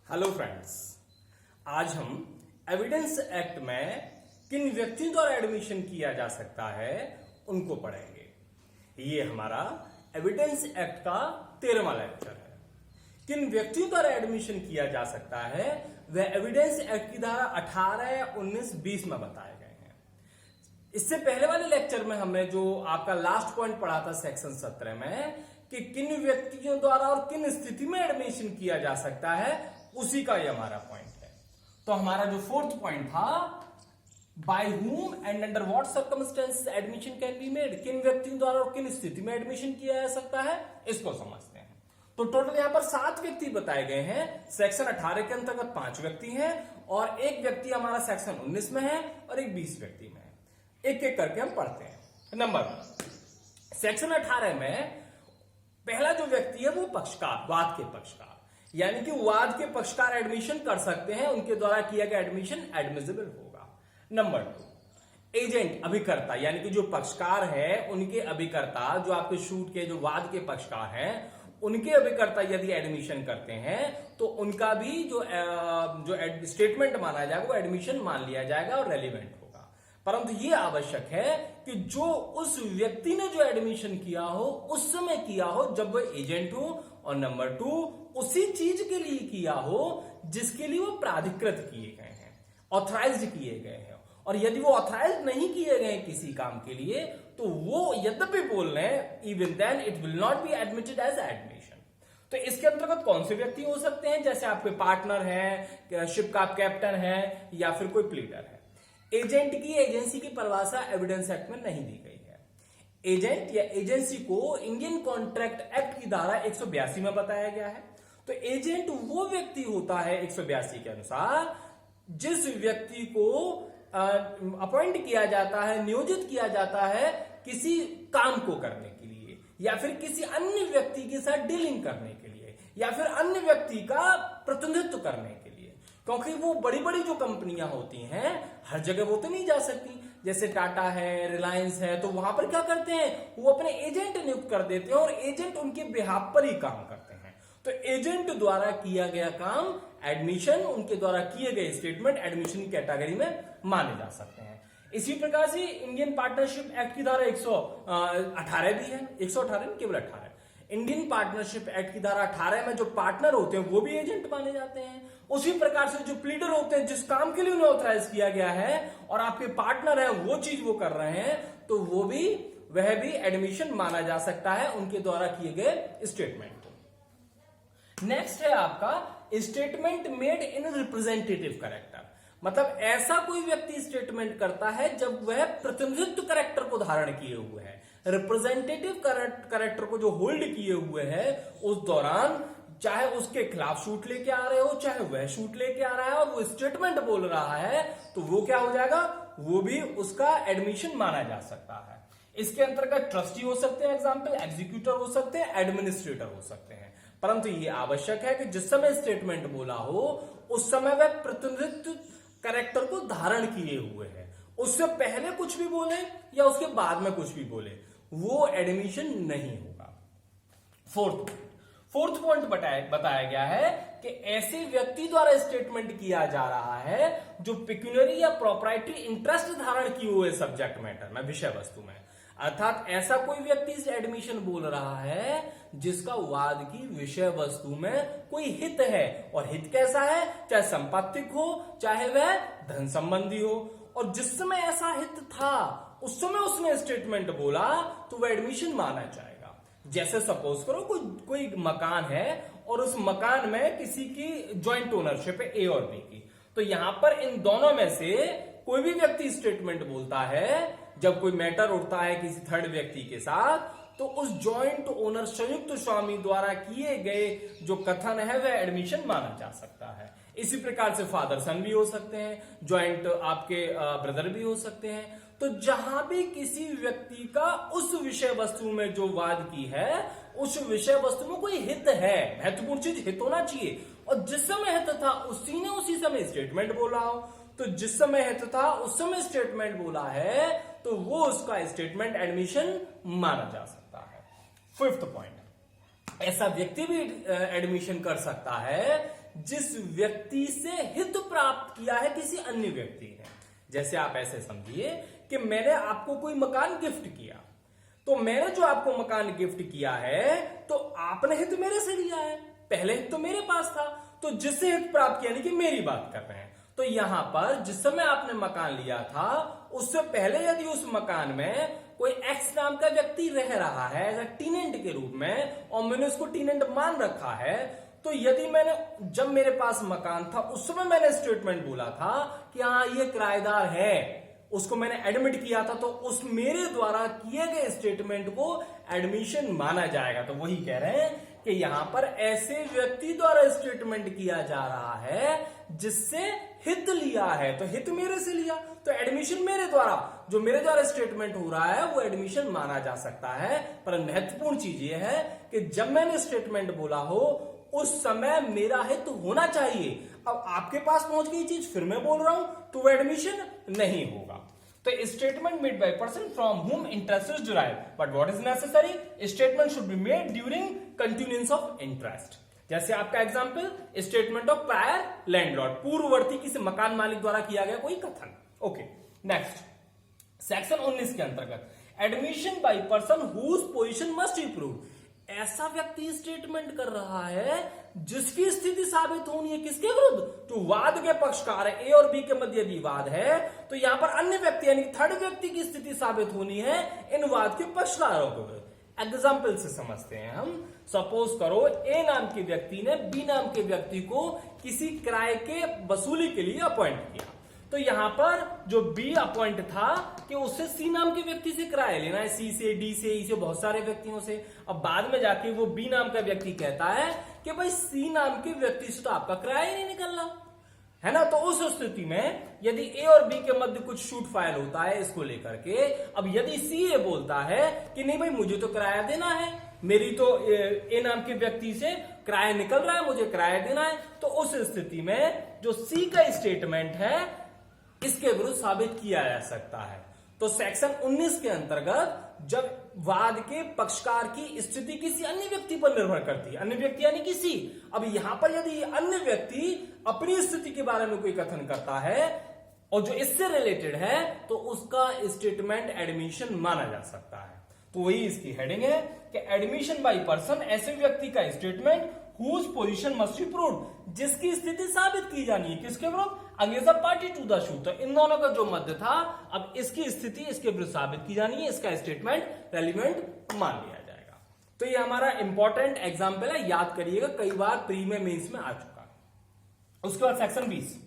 Hello friends, आज हम evidence act में किन व्यक्तियों द्वारा एडमिशन किया जा सकता है उनको पढ़ेंगे। ये हमारा एविडेंस एक्ट का 13वां लेक्चर है। किन व्यक्तियों द्वारा एडमिशन किया जा सकता है वह एविडेंस एक्ट की धारा 18, 19, 20 में बताए गए हैं। इससे पहले वाले लेक्चर में हमने जो आपका लास्ट पॉइंट पढ़ा था सेक्शन 17 में कि किन व्यक्तियों द्वारा और किन स्थिति में एडमिशन किया जा सकता है, उसी का ये हमारा पॉइंट है। तो हमारा जो फोर्थ पॉइंट था, by whom and under what circumstances admission can be made, किन व्यक्तियों द्वारा और किन स्थिति में एडमिशन किया जा सकता है, इसको समझते हैं। तो टोटल यहां पर 7 व्यक्ति बताए गए हैं। सेक्शन 18 के अंतर्गत 5 व्यक्ति हैं और एक व्यक्ति हमारा सेक्शन 19 में है और एक 20 व्यक्ति में है। एक एक करके हम पढ़ते हैं। नंबर 1, सेक्शन 18 में पहला जो व्यक्ति है वो पक्षकार, वाद के पक्षकार, यानी कि वाद के पक्षकार एडमिशन कर सकते हैं, उनके द्वारा किया गया एडमिशन एडमिसिबल होगा। नंबर 2, एजेंट, अभिकर्ता, यानी कि जो पक्षकार है उनके अभिकर्ता, जो आपके शूट के जो वाद के पक्षकार हैं उनके अभिकर्ता यदि एडमिशन करते हैं तो उनका भी जो स्टेटमेंट माना जाएगा वो एडमिशन मान लिया जाएगा और रेलिवेंट होगा। परंतु ये आवश्यक है कि जो उस व्यक्ति ने जो एडमिशन किया हो उस समय किया हो जब वह एजेंट हो, और नंबर 2 उसी चीज के लिए किया हो जिसके लिए वो प्राधिकृत किए गए हैं, ऑथराइज्ड किए गए हैं। और यदि वो ऑथराइज नहीं किए गए किसी काम के लिए तो वो यद्यपि बोल रहे हैं even then it will not be admitted as admission. तो इसके अंतर्गत कौन से व्यक्ति हो सकते हैं? जैसे आपके पार्टनर है, शिप का कैप्टन है, या फिर कोई प्लीडर है। एजेंट की एजेंसी की परिभाषा एविडेंस एक्ट में नहीं दी गई है। एजेंट या एजेंसी को इंडियन कॉन्ट्रैक्ट एक्ट की धारा 182 में बताया गया है। तो एजेंट वो व्यक्ति होता है 182 के अनुसार जिस व्यक्ति को अपॉइंट किया जाता है, नियोजित किया जाता है किसी काम को करने के लिए, या फिर किसी अन्य व्यक्ति के साथ डीलिंग करने के लिए, या फिर अन्य व्यक्ति का प्रतिनिधित्व करने के लिए। क्योंकि वो बड़ी बड़ी जो कंपनियां होती हैं हर जगह वो तो नहीं जा सकती, जैसे टाटा है, रिलायंस है, तो वहां पर क्या करते हैं, वो अपने एजेंट नियुक्त कर देते हैं और एजेंट उनके बिहाफ पर ही काम करते हैं। तो एजेंट द्वारा किया गया काम एडमिशन, उनके द्वारा किए गए स्टेटमेंट एडमिशन की कैटेगरी में माने जा सकते हैं। इसी प्रकार से इंडियन पार्टनरशिप एक्ट की धारा 118 भी है, 118 केवल 18। इंडियन पार्टनरशिप एक्ट की धारा 18 में जो पार्टनर होते हैं वो भी एजेंट माने जाते हैं। उसी प्रकार से जो प्लीडर होते हैं जिस काम के लिए उन्हें ऑथराइज किया गया है और आपके पार्टनर है वो चीज वो कर रहे हैं तो वह भी एडमिशन माना जा सकता है उनके द्वारा किए गए स्टेटमेंट को। नेक्स्ट है आपका statement made in representative character, मतलब ऐसा कोई व्यक्ति स्टेटमेंट करता है जब वह प्रतिनिधित्व कैरेक्टर को धारण किए हुए है, रिप्रेजेंटेटिव कैरेक्टर को जो होल्ड किए हुए है उस दौरान, चाहे उसके खिलाफ शूट लेके आ रहे हो, चाहे वह शूट लेके आ रहा है और वो स्टेटमेंट बोल रहा है, तो वो क्या हो जाएगा, वो भी उसका एडमिशन माना जा सकता है। इसके अंतर्गत ट्रस्टी हो सकते हैं, एग्जाम्पल एग्जीक्यूटर हो सकते हैं, एडमिनिस्ट्रेटर हो सकते हैं। परंतु ये आवश्यक है कि जिस समय स्टेटमेंट बोला हो उस समय वह प्रतिनिधित्व कैरेक्टर को धारण किए हुए है। उससे पहले कुछ भी बोले या उसके बाद में कुछ भी बोले वो एडमिशन नहीं होगा। फोर्थ पॉइंट बताया गया है कि ऐसे व्यक्ति द्वारा स्टेटमेंट किया जा रहा है जो पिक्यूनरी या प्रॉपर्टी इंटरेस्ट धारण किए हुए सब्जेक्ट मैटर में, विषय वस्तु में, अर्थात ऐसा कोई व्यक्ति इस एडमिशन बोल रहा है जिसका वाद की विषय वस्तु में कोई हित है, और हित कैसा है, चाहे संपत्तिक हो चाहे वह धन संबंधी हो, और जिस समय ऐसा हित था उस समय उसने स्टेटमेंट बोला तो वह एडमिशन माना जाएगा। जैसे सपोज करो कोई मकान है और उस मकान में किसी की ज्वाइंट ओनरशिप है, ए और बी की, तो यहां पर इन दोनों में से कोई भी व्यक्ति स्टेटमेंट बोलता है जब कोई मैटर उठता है किसी थर्ड व्यक्ति के साथ, तो उस जॉइंट ओनर संयुक्त स्वामी द्वारा किए गए जो कथन है वह एडमिशन माना जा सकता है। इसी प्रकार से फादर सन भी हो सकते हैं, ज्वाइंट आपके ब्रदर भी हो सकते हैं। तो जहां भी किसी व्यक्ति का उस विषय वस्तु में जो वाद की है उस विषय वस्तु में कोई हित है, महत्वपूर्ण चीज हित होना चाहिए, और जिस समय हित था उसी समय स्टेटमेंट बोला हो, तो जिस समय हित था उस समय स्टेटमेंट बोला है तो वो उसका स्टेटमेंट एडमिशन माना जा सकता है। 5th पॉइंट, ऐसा व्यक्ति भी एडमिशन कर सकता है जिस व्यक्ति से हित प्राप्त किया है किसी अन्य व्यक्ति ने। जैसे आप ऐसे समझिए कि मैंने आपको कोई मकान गिफ्ट किया, तो मैंने जो आपको मकान गिफ्ट किया है तो आपने हित मेरे से लिया है, पहले हित तो मेरे पास था, तो जिससे हित प्राप्त किया, यानी कि मेरी बात कर रहे हैं। तो यहां पर जिस समय आपने मकान लिया था उससे पहले यदि उस मकान में कोई एक्स नाम का व्यक्ति रह रहा है एज अ टेनेंट के रूप में और मैंने उसको टेनेंट मान रखा है, तो यदि मैंने जब मेरे पास मकान था उस समय मैंने स्टेटमेंट बोला था कि हाँ ये किराएदार है, उसको मैंने एडमिट किया था, तो उस मेरे द्वारा किए गए स्टेटमेंट को एडमिशन माना जाएगा। तो वही कह रहे हैं कि यहां पर ऐसे व्यक्ति द्वारा स्टेटमेंट किया जा रहा है जिससे हित लिया है, तो हित मेरे से लिया तो एडमिशन मेरे द्वारा, जो मेरे द्वारा स्टेटमेंट हो रहा है वो एडमिशन माना जा सकता है। पर महत्वपूर्ण चीज ये है कि जब मैंने स्टेटमेंट बोला हो उस समय मेरा हित होना चाहिए। अब आपके पास पहुंच गई चीज फिर मैं बोल रहा हूं तो वो एडमिशन नहीं होगा। तो statement made by person from whom interest is derived, but what is necessary, statement should be made during continuance of interest. जैसे आपका example statement of prior landlord, पूर्ववर्ती किसी मकान मालिक द्वारा किया गया कोई कथन। ओके, नेक्स्ट सेक्शन 19 के अंतर्गत admission by person whose position must improve, ऐसा व्यक्ति स्टेटमेंट कर रहा है जिसकी स्थिति साबित होनी है किसके विरुद्ध, तो वाद के पक्षकार है, ए और बी के मध्य यदि वाद है तो यहां पर अन्य व्यक्ति यानी थर्ड व्यक्ति की स्थिति साबित होनी है इन वाद के पक्षकारों को। एग्जाम्पल से समझते हैं हम। सपोज करो ए नाम के व्यक्ति ने बी नाम के व्यक्ति को किसी किराए के वसूली के लिए अपॉइंट किया, तो यहां पर जो बी अपॉइंट था कि उससे सी नाम के व्यक्ति से किराया लेना है, सी से, डी से, ई से, बहुत सारे व्यक्तियों से। अब बाद में जाके वो बी नाम का व्यक्ति कहता है कि भाई सी नाम के व्यक्ति से तो आपका किराया ही नहीं निकलना है ना। तो उस स्थिति में यदि ए और बी के मध्य कुछ शूट फाइल होता है इसको लेकर के, अब यदि सी ए बोलता है कि नहीं भाई मुझे तो किराया देना है, मेरी तो ए नाम के व्यक्ति से किराया निकल रहा है, मुझे किराया देना है, तो उस स्थिति में जो सी का स्टेटमेंट है इसके विरुद्ध साबित किया जा सकता है। तो सेक्शन 19 के अंतर्गत जब वाद के पक्षकार की स्थिति किसी अन्य व्यक्ति पर निर्भर करती है, अन्य व्यक्ति यानी किसी, अब यहां पर यदि अन्य व्यक्ति अपनी स्थिति के बारे में कोई कथन करता है और जो इससे रिलेटेड है तो उसका स्टेटमेंट एडमिशन माना जा सकता है। तो वही इसकी हेडिंग है कि एडमिशन बाय पर्सन, ऐसे व्यक्ति का statement whose position must be proved, जिसकी स्थिति साबित की जानी है किसके विरुद्ध, against the party to the suit. तो इन दोनों का जो मध्य था अब इसकी स्थिति इसके विरुद्ध साबित की जानी है, इसका स्टेटमेंट रेलिवेंट मान लिया जाएगा। तो ये हमारा इंपॉर्टेंट एग्जाम्पल है, याद करिएगा, कई बार प्री में मेंस में आ चुका है। उसके बाद सेक्शन 20,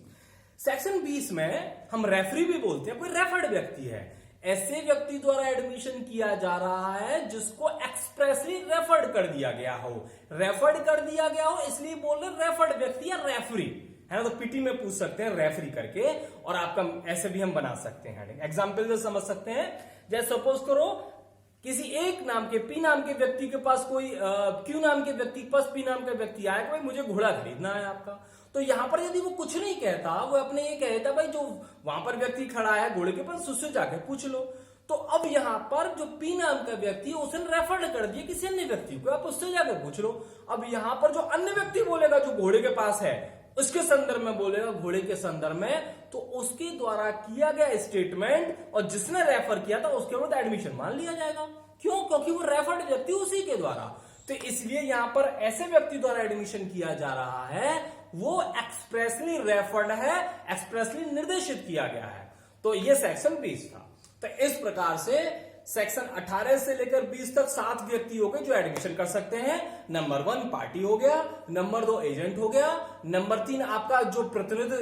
सेक्शन 20 में हम रेफरी भी बोलते हैं, कोई रेफर्ड व्यक्ति है, ऐसे व्यक्ति द्वारा एडमिशन किया जा रहा है जिसको एक्सप्रेसली रेफर्ड कर दिया गया हो, रेफर्ड कर दिया गया हो इसलिए बोल रहे रेफर्ड व्यक्ति या रेफरी है ना। तो पीटी में पूछ सकते हैं रेफरी करके, और आपका ऐसे भी हम बना सकते हैं, एग्जाम्पल से समझ सकते हैं। जैसे सपोज करो किसी एक नाम के पी नाम के व्यक्ति के पास कोई क्यू नाम के व्यक्ति के पास पी नाम का व्यक्ति आया कि भाई मुझे घोड़ा खरीदना है आपका, तो यहां पर यदि वो कुछ नहीं कहता, वो अपने ये कहता भाई जो वहां पर व्यक्ति खड़ा है घोड़े के पास उससे जाके पूछ लो, तो अब यहां पर जो पी नाम का व्यक्ति उसने रेफर्ड कर दिया किसी अन्य व्यक्ति को, आप उससे जाके पूछ लो। अब यहां पर जो अन्य व्यक्ति बोलेगा जो घोड़े के पास है उसके संदर्भ में बोलेगा, घोड़े के संदर्भ में, तो उसके द्वारा किया गया स्टेटमेंट और जिसने रेफर किया था उसके बाद एडमिशन मान लिया जाएगा। क्यों? क्योंकि वो रेफर्ड व्यक्ति उसी के द्वारा, तो इसलिए यहां पर ऐसे व्यक्ति द्वारा एडमिशन किया जा रहा है वो एक्सप्रेसली रेफर्ड है, एक्सप्रेसली निर्देशित किया गया है। तो ये सेक्शन 20 था। तो इस प्रकार से सेक्शन 18 से लेकर 20 तक 7 व्यक्ति हो गए जो एडमिशन कर सकते हैं। नंबर 1 पार्टी हो गया, नंबर 2 एजेंट हो गया, नंबर 3 आपका जो प्रतिनिधि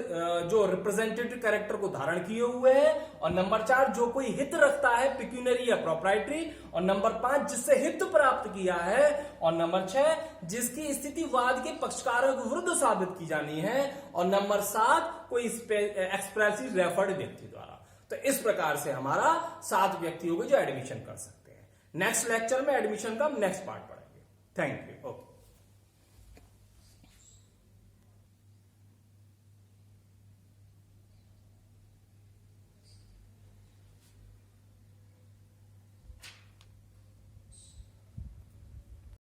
जो रिप्रेजेंटेटिव कैरेक्टर को धारण किए हुए है, और नंबर 4 जो कोई हित रखता है पिक्यूनरी या प्रोप्राइटरी, और नंबर 5 जिससे हित प्राप्त किया है, और नंबर 6 जिसकी स्थिति वाद के पक्षकारों के विरुद्ध साबित की जानी है, और नंबर 7 कोई एक्सप्रेसली रेफर्ड व्यक्ति द्वारा। तो इस प्रकार से हमारा 7 व्यक्ति हो गए जो एडमिशन कर सकते हैं। नेक्स्ट लेक्चर में एडमिशन का नेक्स्ट पार्ट पढ़ेंगे। Thank you. ओके।